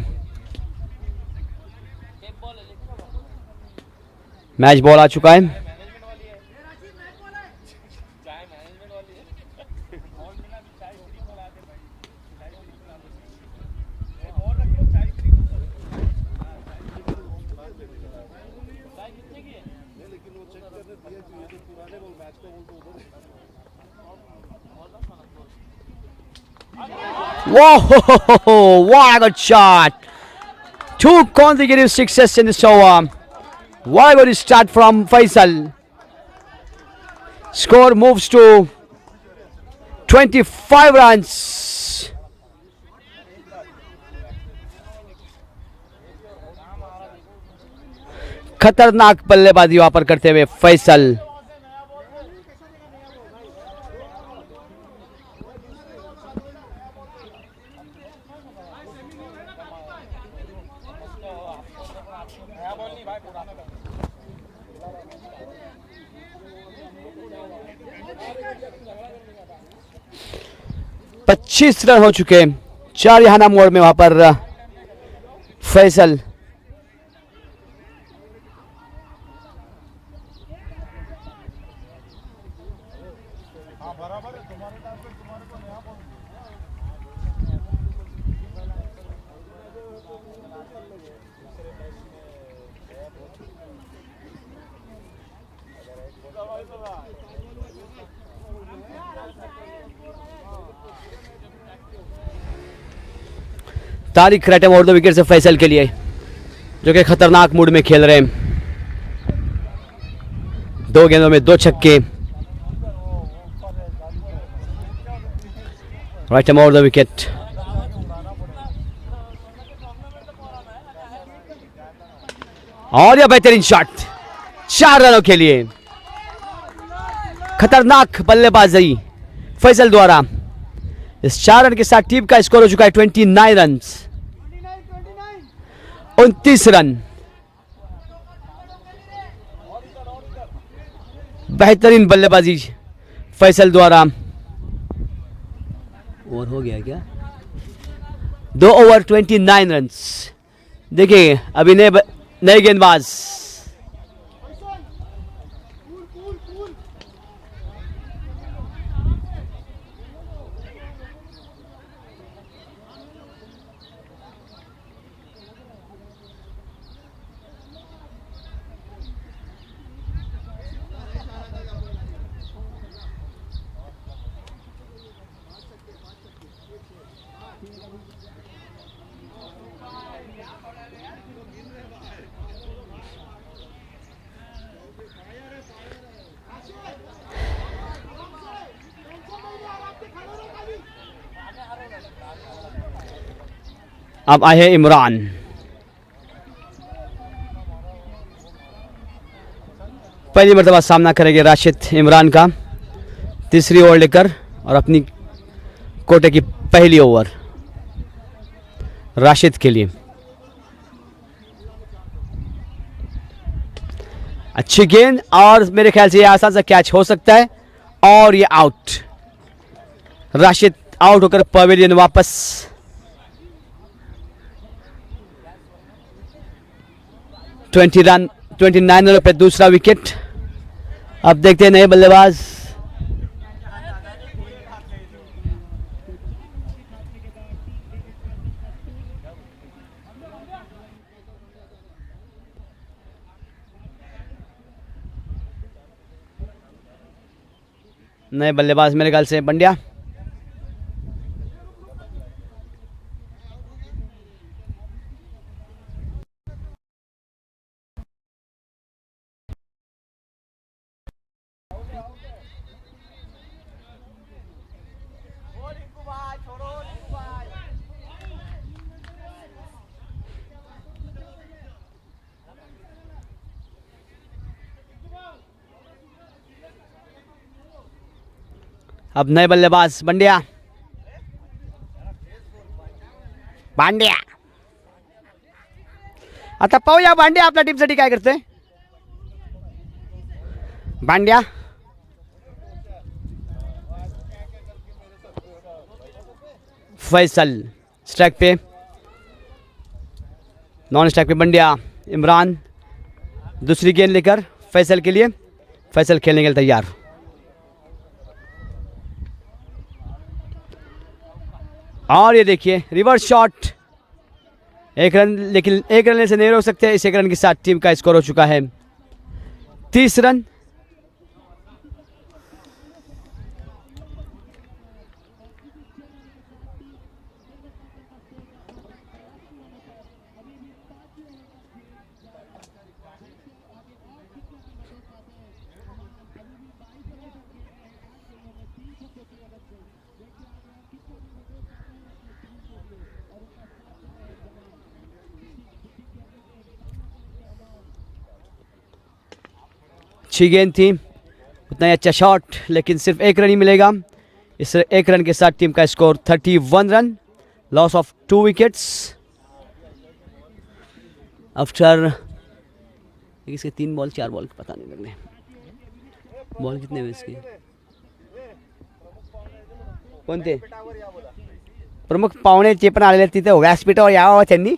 मैच बॉल आ चुका है। Whoa! What a good shot! 2 consecutive sixes in this over. What a good start from Faisal. Score moves to 25 runs. खतरनाक बल्लेबाजी वहां पर करते हुए फैसल। पच्चीस रन हो चुके हैं। 4 यहाना मोड़ में वहां पर Faisal. Tariq right out the wicket से फैसल के लिए, जो कि खतरनाक मूड में खेल रहे हैं। 2 गेंदों में 2 छक्के। Right out the wicket. और यह बेहतरीन शॉट 4 रनों के लिए। खतरनाक बल्लेबाजी फैसल द्वारा। इस 4 रन के साथ टीम का स्कोर हो चुका है 29 रन। 29 रन। बेहतरीन बल्लेबाजी फैसल द्वारा। और हो गया क्या? 2 ओवर 29 रन। देखिए अभी नए गेंदबाज अब आए हैं इमरान। पहली मरतबा सामना करेंगे राशिद इमरान का, तीसरी ओवर लेकर, और अपनी कोटे की पहली ओवर राशिद के लिए। अच्छी गेंद, और मेरे ख्याल से ये आसान सा कैच हो सकता है, और ये आउट। राशिद आउट होकर पवेलियन वापस। ट्वेंटी 29 रनों पे दूसरा विकेट। अब देखते हैं नए बल्लेबाज। नए बल्लेबाज मेरे ख्याल से पंड्या। अब नए बल्लेबाज बंड्या। भांड्या आता पाहूया भांड्या आपल्या टीमसाठी काय करते। भांड्या फैसल स्ट्राइक पे, नॉन स्ट्राइक पे बंड्या। इमरान दूसरी गेंद लेकर फैसल के लिए। फैसल खेलने के लिए तैयार। और ये देखिए रिवर्स शॉट, एक रन, लेकिन एक रन से नहीं रोक सकते। इस एक रन के साथ टीम का स्कोर हो चुका है 30 रन। अच्छी गेंद थी, उतना ही अच्छा शॉट, लेकिन सिर्फ एक रन ही मिलेगा। इस एक रन के साथ टीम का score 31 run, loss of 2 wickets after. इसके 3 बॉल 4 बॉल पता नहीं लगने बॉल कितने हुए इसके। कोणते प्रमुख पाहुणे जे पण आलेले तिथे व्यासपीठावर यावं त्यांनी।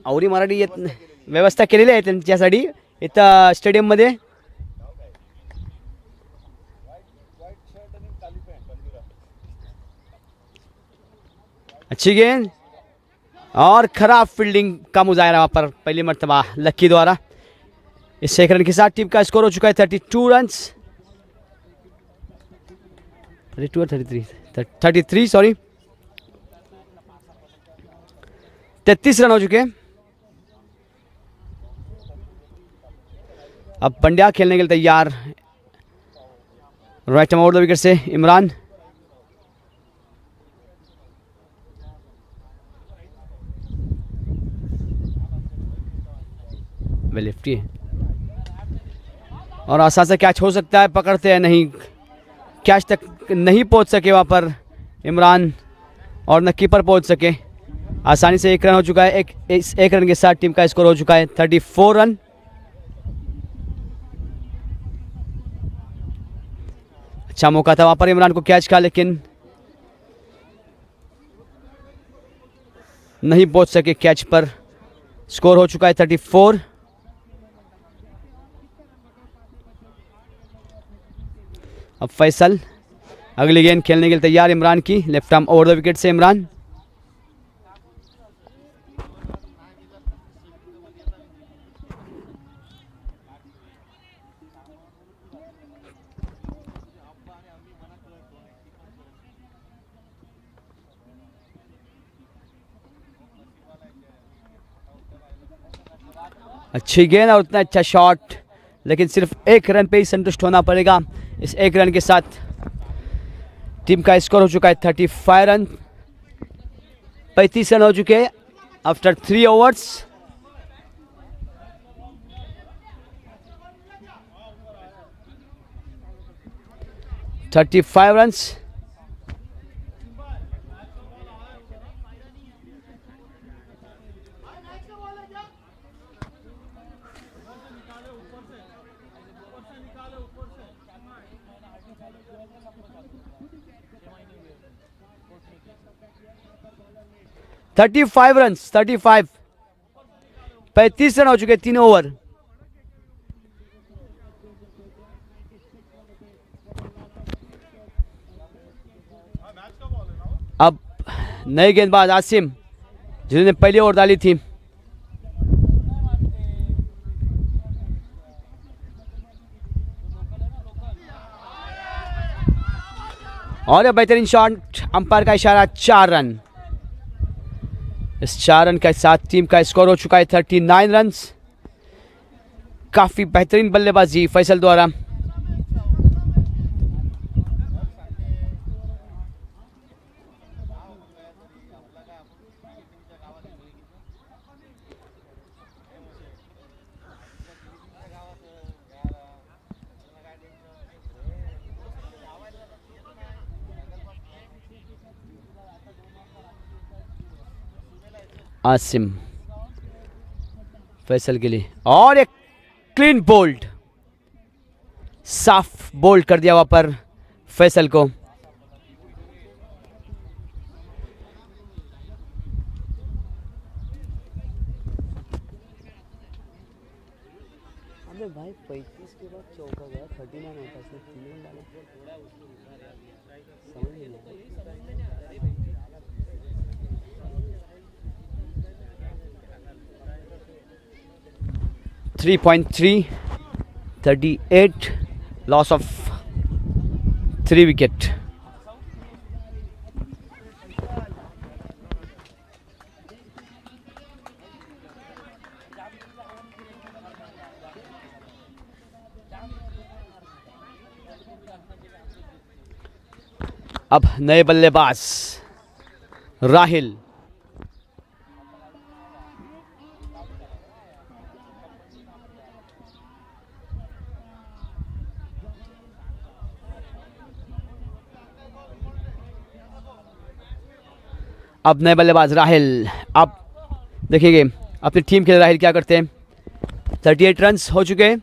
आवरी मराठी येत व्यवस्था केलेली आहे त्यांच्यासाठी इथं स्टेडियममध्ये। अच्छी गेंद और खराब फील्डिंग का मुजाहरा वहाँ पर पहली मरतबा लक्की द्वारा। इस एक रन के साथ टीम का स्कोर हो चुका है 32 रन। 32 और 33 सॉरी 33 रन हो चुके हैं। अब पंड्या खेलने के लिए तैयार। Right arm over the wicket से इमरान। वे लेफ्टी है और आसान से कैच हो सकता है, पकड़ते हैं नहीं, कैच तक नहीं पहुंच सके वहां पर इमरान और न कीपर पहुंच सके। आसानी से 1 रन हो चुका है। इस 1 रन के साथ टीम का स्कोर हो चुका है 34 रन। अच्छा मौका था वहां पर इमरान को कैच का, लेकिन नहीं पहुंच सके कैच पर। स्कोर हो चुका है 34। अब फैसल अगली गेंद खेलने के लिए तैयार इमरान की। Left arm over the wicket से इमरान। अच्छी गेंद और उतना अच्छा शॉट, लेकिन सिर्फ 1 रन पे ही संतुष्ट होना पड़ेगा। इस 1 रन के साथ टीम का स्कोर हो चुका है 35 रन। 35 रन हो चुके हैं after 3 overs. Runs. Thirty 35 run हो चुके 3 ओवर। अब नए गेंदबाज आसिम, जिन्होंने पहली ओवर डाली थी, और बेहतरीन शॉट, अंपायर का इशारा, 4 रन। इस 4 रन के साथ टीम का स्कोर हो चुका है 39 रन्स। काफी बेहतरीन बल्लेबाजी फैसल द्वारा। आसिम फैसल के लिए, और एक क्लीन बोल्ड, साफ बोल्ड कर दिया वहां पर फैसल को। अबे भाई 35 के बाद चौका गया, 39 होता है, 3 रन डाले, समझ नहीं आया। 3.3, 38, loss of 3 wicket. अब नए बल्लेबाज राहिल। अब नए बल्लेबाज राहिल। अब देखिए अपनी टीम के लिए राहिल क्या करते हैं। 38 रन्स हो चुके हैं,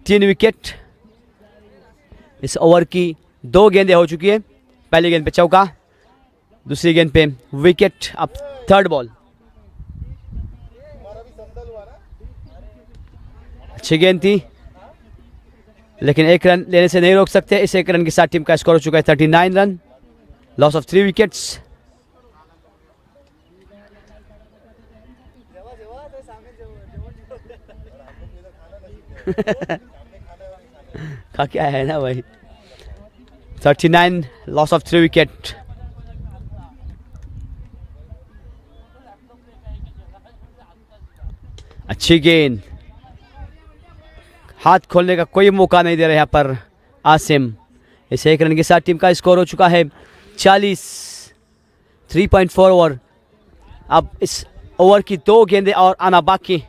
3 विकेट। इस ओवर की 2 गेंदें हो चुकी है। पहली गेंद पे चौका, दूसरी गेंद पे विकेट। अब 3rd बॉल, अच्छी गेंद थी, लेकिन 1 रन लेने से नहीं रोक सकते। इस 1 रन के साथ टीम का स्कोर हो चुका है 39 रन, लॉस ऑफ 3 विकेट्स। का क्या है ना भाई। 39, लॉस ऑफ 3 विकेट। अच्छी गेंद, हाथ खोलने का कोई मौका नहीं दे रहे यहाँ पर आसिम। इस 1 रन के साथ टीम का स्कोर हो चुका है 40। 3.4 ओवर। अब इस ओवर की 2 गेंदें और आना बाकी।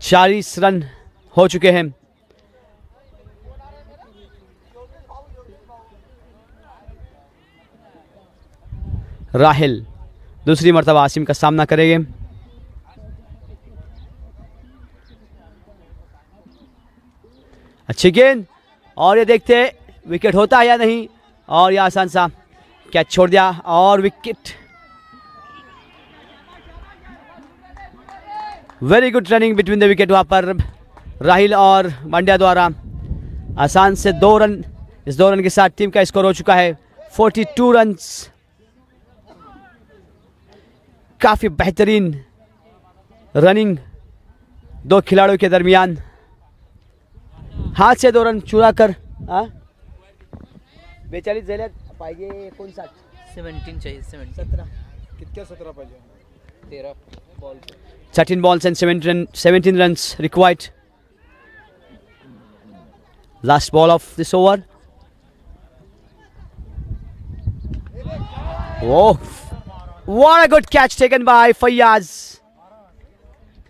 40 रन हो चुके हैं। राहिल दूसरी मरतबा आसिम का सामना करेंगे। अच्छी गेंद और ये देखते हैं विकेट होता है या नहीं, और ये आसान सा कैच छोड़ दिया और wicket. Very good running between the wicket वहां पर राहिल और मांड्या द्वारा। आसान से 2 रन, इस 2 रन के साथ टीम का स्कोर हो चुका है 42 रन्स। काफी बेहतरीन रनिंग 2 खिलाड़ियों के दरमियान। हाथ से 2 रन चुरा कर 42 झाले पाहिजे 59 17 चाहिए, 17 17 कितक्या 17 पाहिजे 13 ball 13 balls and 17 runs required. Last ball of this over. Oh, what a good catch taken by Fayyaz.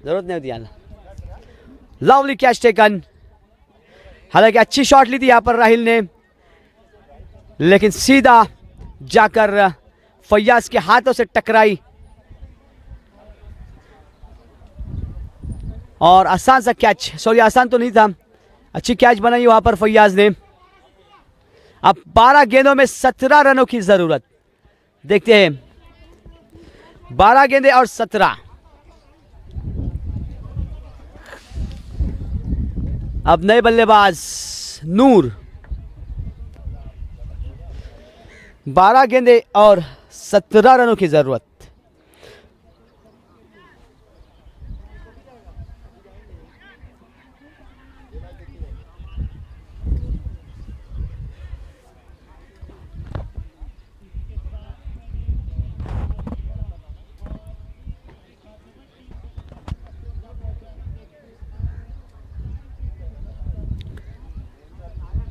जरूरत नहीं होती यार। Lovely catch taken. हालांकि अच्छी शॉट ली थी यहाँ पर राहिल ने, लेकिन सीधा जाकर फैयाज के हाथों से टकराई और आसान सा कैच, सॉरी आसान तो नहीं था, अच्छी कैच बनाई वहां पर फैयाज ने। अब 12 गेंदों में 17 रनों की जरूरत। देखते हैं 12 गेंदें और 17। अब नए बल्लेबाज नूर। 12 गेंदें और 17 रनों की जरूरत।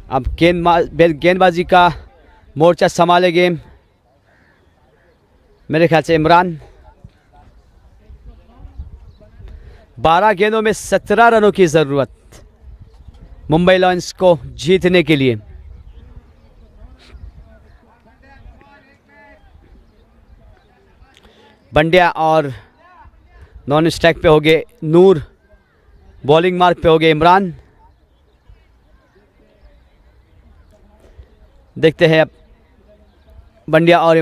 अब गेंदबाजी का मोर्चा संभालेंगे मेरे ख्याल से इमरान। 12 गेंदों में 17 रनों की जरूरत मुंबई लॉयंस को जीतने के लिए। बंड्या और नॉन स्ट्राइक पे हो गए नूर, बॉलिंग मार्क पे हो गए इमरान। देखते हैं अब बंड्या और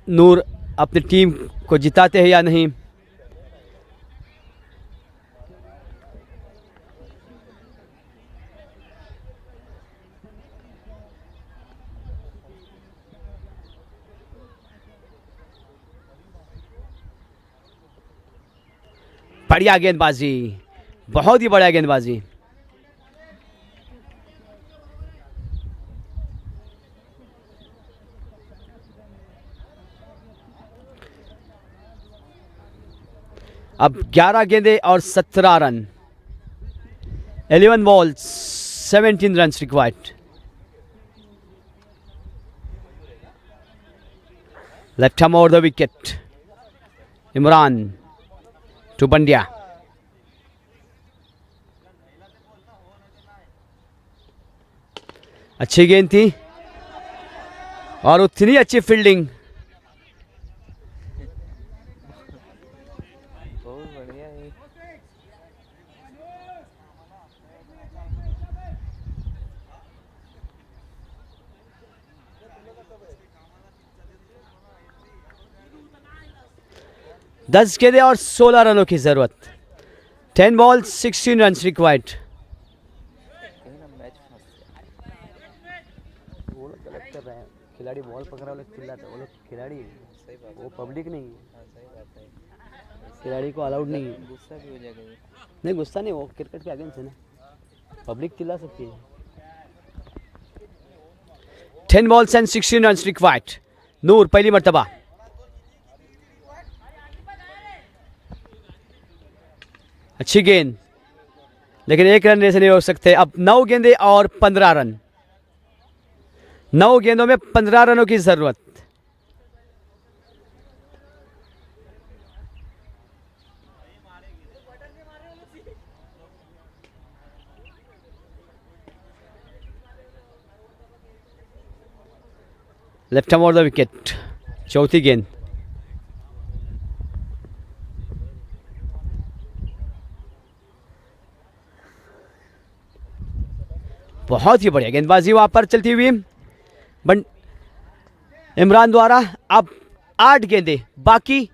नूर अपनी टीम को जिताते हैं या नहीं। बढ़िया गेंदबाजी, बहुत ही बढ़िया गेंदबाजी। अब 11 गेंदें और 17 run. 11 balls 17 runs required. Left arm over the wicket. Imran to Bandya. अच्छी गेंद थी और उतनी अच्छी फील्डिंग। बहुत बढ़िया है। दस गेंदें और 16 रनों की जरूरत। 10 balls 16 runs required. वो लोग गलत कर रहे हैं, खिलाड़ी बॉल पकड़ रहा है, वो लोग चिल्लाते हैं, वो लोग खिलाड़ी है, वो पब्लिक नहीं है, खिलाड़ी को अलाउड नहीं है। गुस्सा भी हो जाएगा। नहीं गुस्सा नहीं, वो क्रिकेट के अगेंस्ट है ना, पब्लिक चिल्ला सकती है। 10 balls and 16 runs required. नूर पहली मर्तबा। अच्छी गेंद, लेकिन एक रन से नहीं हो सकते। अब 9 गेंदें और 15 रन। 9 गेंदों में 15 रनों की जरूरत। Left arm over the wicket, चौथी गेंद। बहुत ही बढ़िया गेंदबाजी वहाँ पर चलती हुई बट इमरान द्वारा अब 8 गेंदें बाकी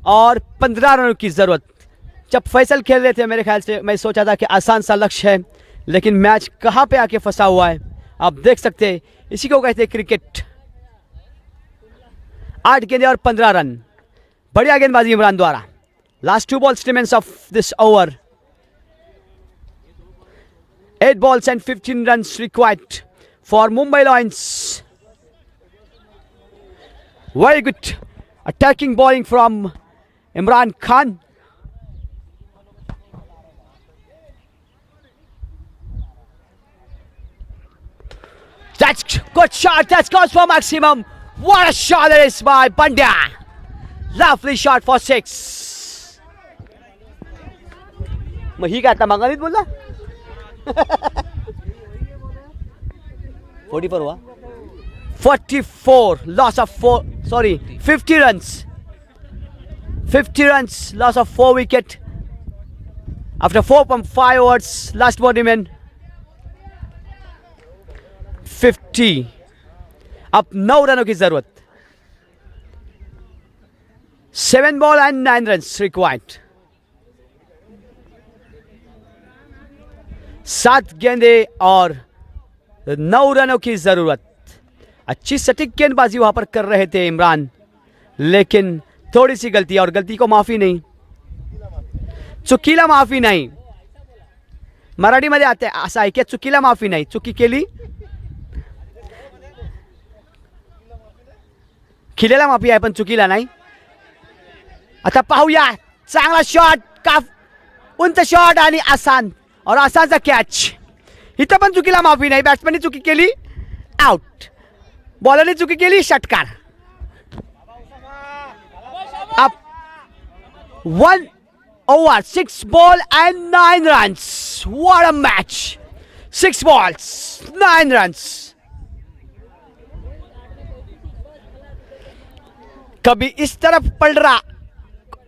और 15 रनों की ज़रूरत। जब फैसल खेल रहे थे मेरे ख्याल से मैं सोचा था कि आसान सा लक्ष्य है, लेकिन मैच कहाँ पे आके फंसा हुआ है आप देख सकते हैं। इसी को कहते हैं क्रिकेट। 8 गेंदें और 15 रन, बढ़िया गेंदबाजी इमरान द्वारा। Last 2 balls remains of this over. 8 balls and 15 runs required for Mumbai Lions. Very good attacking bowling from Imran Khan. That's good shot. That goes for maximum. What a shot that is by Pandya. Lovely shot for 6. मग ही काय आता मागावीत बोलला 44 हुआ 44 loss of 4 sorry 50 runs 50 runs loss of 4 wicket after 4.5 overs last ball remain 50 अब 9 रनों की जरूरत 7 ball and 9 runs required 7 गेंदे और 9 रनों की जरूरत। अच्छी सटीक गेंदबाजी वहां पर कर रहे थे इमरान, लेकिन थोड़ी सी गलती और गलती को माफी नहीं, चुकीला माफी नाही। मराठीमध्ये आते असं आहे की चुकीला माफी नाही, चुकी केली खिलेला माफी आहे पण चुकीला नाही। आता पाहूया चांगला शॉट, का उंच शॉट आणि आसान और आसानचा कॅच। इथं पण चुकीला माफी नाही, बॅट्समॅनने चुकी केली आउट, बॉलरने चुकी केली षटकार। अब 1 over 6 ball and 9 runs. What a match! 6 balls, 9 runs. कभी इस तरफ पलट रहा,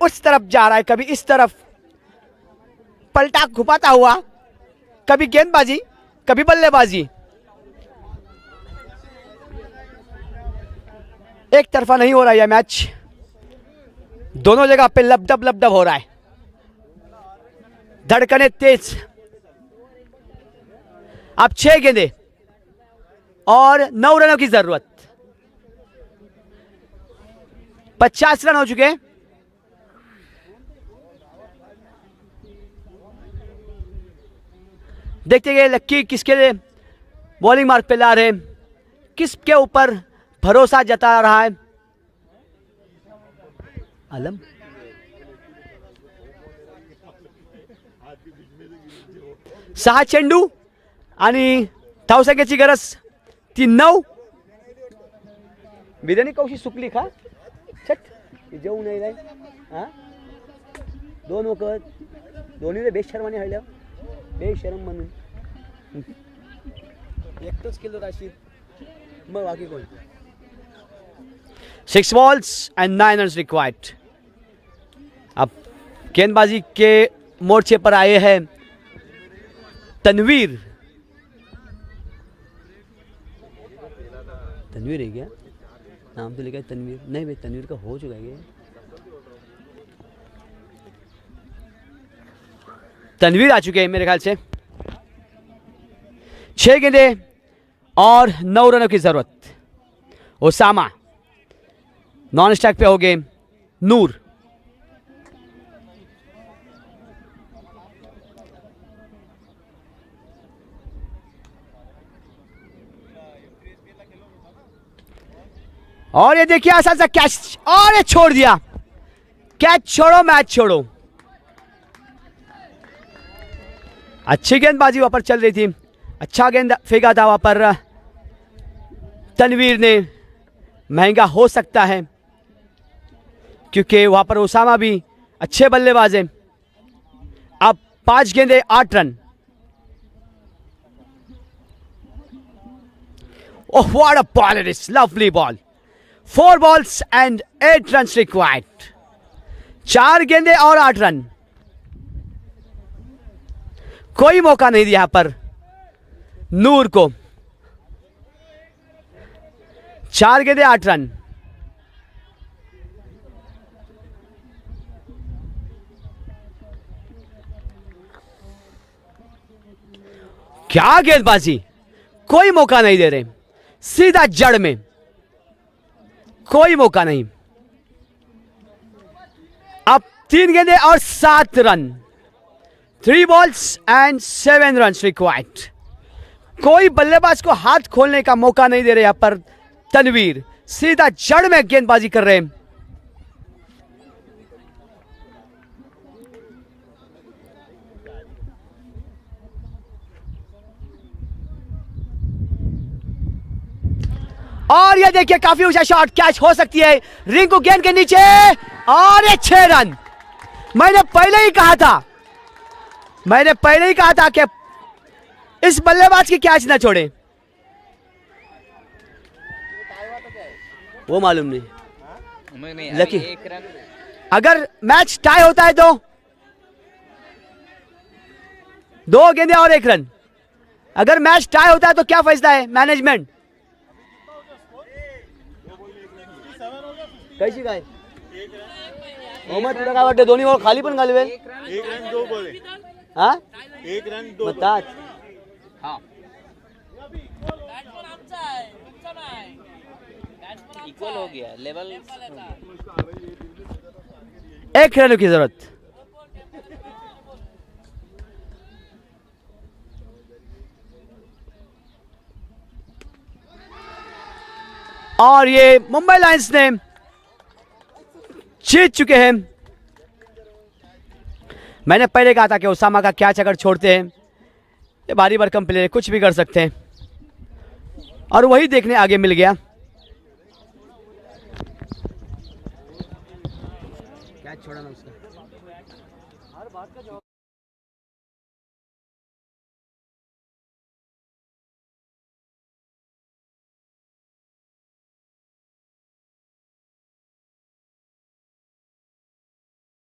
उस तरफ जा रहा है, कभी इस तरफ पलटा घुपाता हुआ, कभी गेंदबाजी कभी बल्लेबाजी, एक तरफा नहीं हो रहा है मैच, दोनों जगह पे लबडब हो रहा है, धड़कने तेज। अब 6 गेंदे और 9 रनों की जरूरत, 50 रन हो चुके हैं। देखते गए लक्की किसके लिए बॉलिंग मार्क पे ला रहे हैं, किसके ऊपर भरोसा जता रहा है। आलम 6 चेंडू आणि धावसंख्येची गरज 3-9। बिर्याणी कौशी सुकली खा छट जेवू नाही राय हा 2 वखत दोन्ही बेशर्माने हळल्या बेशरम म्हणून एकटच केलं राशीद, मग बाकी कोण। 6 balls and 9 runs required। अब गेंदबाजी के मोर्चे पर आए हैं तनवीर। तनवीर है क्या नाम तो लिखा है तनवीर, नहीं भाई तनवीर का हो चुका है। तनवीर आ चुके हैं मेरे ख्याल से। 6 गेंदे और 9 रनों की जरूरत। ओसामा नॉन स्ट्राइक पे हो गए। नूर और ये देखिए आसान सा कैच और ये छोड़ दिया। कैच छोड़ो मैच छोड़ो। अच्छी गेंदबाजी वहां पर चल रही थी, अच्छा गेंद फेंका था वहां पर तनवीर ने। महंगा हो सकता है क्योंकि वहां पर ओसामा भी अच्छे बल्लेबाज हैं। अब 5 गेंदे 8 run. Oh what a ball it is, lovely ball. 4 balls and 8 runs required। 4 गेंदे और 8 रन। कोई मौका नहीं दिया पर नूर को। 4 गेंदें 8 रन। क्या गेंदबाजी, कोई मौका नहीं दे रहे, सीधा जड़ में, कोई मौका नहीं। अब 3 गेंदें और 7 run. 3 balls and 7 runs required. कोई बल्लेबाज को हाथ खोलने का मौका नहीं दे रहे यहां पर तनवीर, सीधा जड़ में गेंदबाजी कर रहे हैं। और ये देखिए काफी ऊंचा शॉट, कैच हो सकती है रिंकू गेंद के नीचे, और ये 6 रन। मैंने पहले ही कहा था कि इस बल्लेबाज की कैच ना छोड़े। वो मालूम नहीं लकी। एक रन। अगर मैच टाई होता है तो 2 गेंदें और 1 रन। अगर मैच टाई होता है तो क्या फैसला है मैनेजमेंट? कैसी काय मोहम्मद तुला काय वाटतं, दोन्ही बॉल खाली पण घालवेल? 1 रन 2 बॉल। हा 1 रन 2 बॉल। बता। हाँ इक्वल हो गया लेवल। 1 रन की जरूरत। और ये मुंबई लायंस ने जीत चुके हैं। मैंने पहले कहा था कि उसामा का कैच अगर छोड़ते हैं, ये भारी भरकम प्लेयर कुछ भी कर सकते हैं, और वही देखने आगे मिल गया। कैच छोड़ा ना उसका।